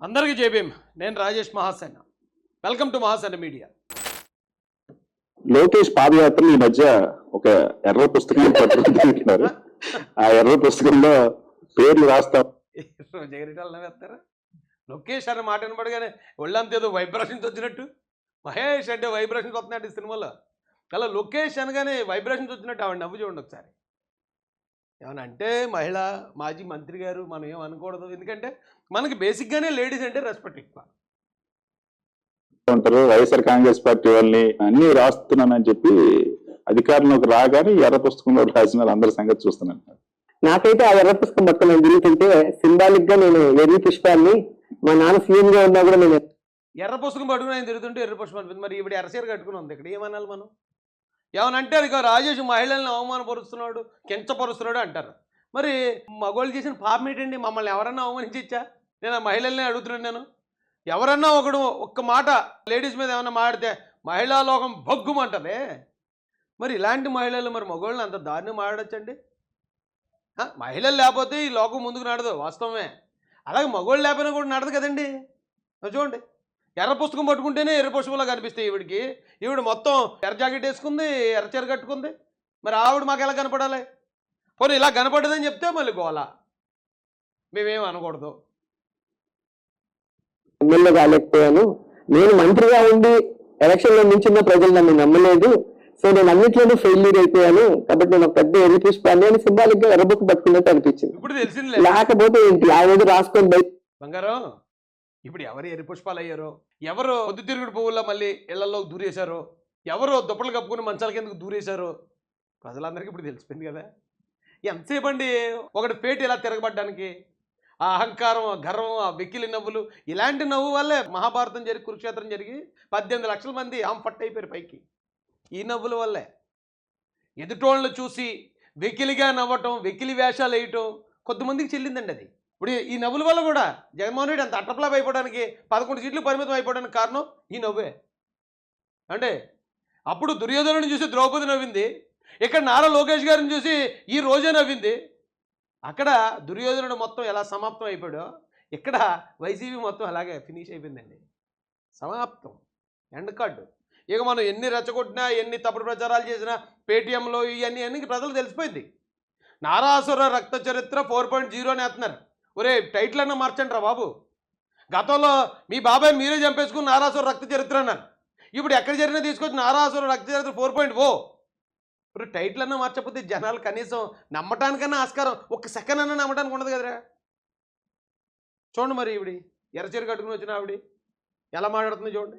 అందరికీ జై భీమ్. నేను Rajesh Mahasena. Welcome to Mahasena media. Lokesh పాదయాత్ర ఈ మధ్య ఒక ఎర్ర పుస్తకం పట్టుకుంటున్నారు. ఆ ఎర్ర పుస్తకంలో పేర్లు రాస్తాం. జగరిటాలు వేస్తారా? లోకేష్ అనే మాట వినపడగానే ఒళ్ళంతా ఏదో వైబ్రేషన్స్ వచ్చినట్టు, మహేష్ అంటే వైబ్రేషన్స్ వస్తున్నాడు ఈ సినిమాలో. అలా లోకేష్ అనగానే వైబ్రేషన్స్ వచ్చినట్టు ఆవిడ నవ్వు చూడండి ఒకసారి. ఏమన్నా అంటే మహిళ మాజీ మంత్రి గారు మనం ఏం అనకూడదు, ఎందుకంటే మనకి బేసిక్గానే లేడీస్ అంటే రెస్పెక్ట్ ఎక్కువ ఉంటారు. వైఎస్ఆర్ కాంగ్రెస్ పార్టీ వాళ్ళని అన్ని రాస్తున్నానని చెప్పి అధికారంలోకి రాగానే ఎర్ర పుస్తకంలో రాసిన వాళ్ళందరి సంగతి చూస్తున్నాను. నాకైతే ఆ ఎర్ర పుస్తకం పట్టుకుని తిరుగుతుంటే సింబాలిక్ గా నేను ఎర్రి పుష్పాన్ని మా నాన్న సీఎం గా ఉన్నా కూడా నేను ఎర్ర పుస్తకం పట్టుకుని ఆయన తిరుగుతుంటే ఎర్ర పుష్పం అనిపింది. మరి ఇప్పుడు ఎర్రచీర కట్టుకుని ఉంది, ఇక్కడ ఏమనాలి మనం? ఏమనంటే అది రాజేష్ మహిళల్ని అవమానపరుస్తున్నాడు, కించపరుస్తున్నాడు అంటారు. మరి మగవాళ్ళు చేసిన పాపం ఏంటండి? మమ్మల్ని ఎవరన్నా అవమానించచ్చా? నేను ఆ మహిళల్ని అడుగుతున్నాను. నేను ఎవరన్నా ఒక్క మాట లేడీస్ మీద ఏమన్నా మాడితే మహిళా లోకం భగ్గుమంటదే. మరి ఇలాంటి మహిళలు మరి మగవాళ్ళని అంత దారుణం మాడచ్చండి? మహిళలు లేకపోతే ఈ లోకం ముందుకు నడదు, వాస్తవమే. అలాగే మగవాళ్ళు లేకపోయినా కూడా నడదు కదండి. చూడండి, ఎర్ర పుస్తకం పట్టుకుంటేనే ఎర్ర పుష్పంలా కనిపిస్తాయి ఈవిడికి. ఈవిడ మొత్తం ఎర్ర జాకెట్ వేసుకుంది, ఎర్ర చీర కట్టుకుంది. మరి ఆవిడ మాకు ఎలా కనపడాలి? పోనీ ఇలా కనపడదని చెప్తే మళ్ళీ గోల, మేమేం అనకూడదు. ఎమ్మెల్యే కాలేకపోయాను, నేను మంత్రిగా ఉండి ఎలక్షన్ లో నించున్న ప్రజలు నన్ను నమ్మలేదు, సో నేను అన్నిట్లోనూ ఫెయిల్యూర్ అయిపోయాను, కాబట్టి నేను ఒక పెద్ద ఎర్రి పుష్పాన్ని అని సింబాలిక్ గా ఎర్ర బుక్ పట్టుకున్నట్టు అనిపించింది. ఇప్పుడు తెలిసింది లేకపోతే ఏంటి ఆ రోజు రాసుకొని బంగారం. ఇప్పుడు ఎవరు ఎర్రి పుష్పాలు అయ్యారో, ఎవరు పొద్దుతిరుగుడు పువ్వుల్లో మళ్ళీ ఇళ్లలోకి దూరేశారో, ఎవరు దుప్పలు కప్పుకుని మంచాల కిందకు దూరేశారో ప్రజలందరికీ ఇప్పుడు తెలిసిపోయింది కదా. ఎంతసేపు అండి ఒకటి పేట ఇలా తిరగబడ్డానికి? ఆ అహంకారం, ఆ గర్వం, ఆ వెకిలి నవ్వులు, ఇలాంటి నవ్వు వల్లే మహాభారతం జరిగి, కురుక్షేత్రం జరిగి 18 లక్షల మంది ఆంఫట్ అయిపోయారు పైకి. ఈ నవ్వుల వల్లే ఎదుటోళ్ళను చూసి వెకిలిగా నవ్వటం, వెకిలి వేషాలు వేయటం కొద్దిమందికి చెల్లిందండి అది. ఇప్పుడు ఈ నవ్వుల వల్ల కూడా జగన్మోహన్ రెడ్డి అంత అట్టప్లాప్ అయిపోవడానికి, 11 సీట్లు పరిమితం అయిపోవడానికి కారణం ఈ నవ్వే. అంటే అప్పుడు దుర్యోధనుని చూసి ద్రౌపది నవ్వింది, ఇక్కడ నారా లోకేష్ గారిని చూసి ఈ రోజే నవ్వింది. అక్కడ దుర్యోధనుడు మొత్తం ఎలా సమాప్తం అయిపోయాడో ఇక్కడ వైసీపీ మొత్తం అలాగే ఫినిష్ అయిపోయిందండి. సమాప్తం, ఎండ్ కార్డు. ఇక మనం ఎన్ని రెచ్చగొట్టినా, ఎన్ని తప్పుడు ప్రచారాలు చేసినా, పేటీఎంలో ఇవన్నీ అన్ని ప్రజలు తెలిసిపోయింది. నారాసుర రక్త చరిత్ర 4.0 అని వేస్తున్నారు. ఒరే టైటిల్ అన్నా మార్చండి రా బాబు. గతంలో మీ బాబాయ్ మీరే చంపేసుకుని నారాసుర రక్త చరిత్ర అన్నారు. ఇప్పుడు ఎక్కడ జరిగినా తీసుకొచ్చి నారాసుర రక్త చరిత్ర 4.0. ఇప్పుడు టైటిల్ అన్నా మార్చకపోతే జనాలు కనీసం నమ్మటానికన్నా ఆస్కారం, ఒక్క సెకండ్ అన్నా నమ్మటానికి ఉండదు కదరా. చూడండి మరి ఈవిడి ఎర్రచీర కట్టుకుని వచ్చిన ఆవిడ ఎలా మాట్లాడుతుంది చూడండి.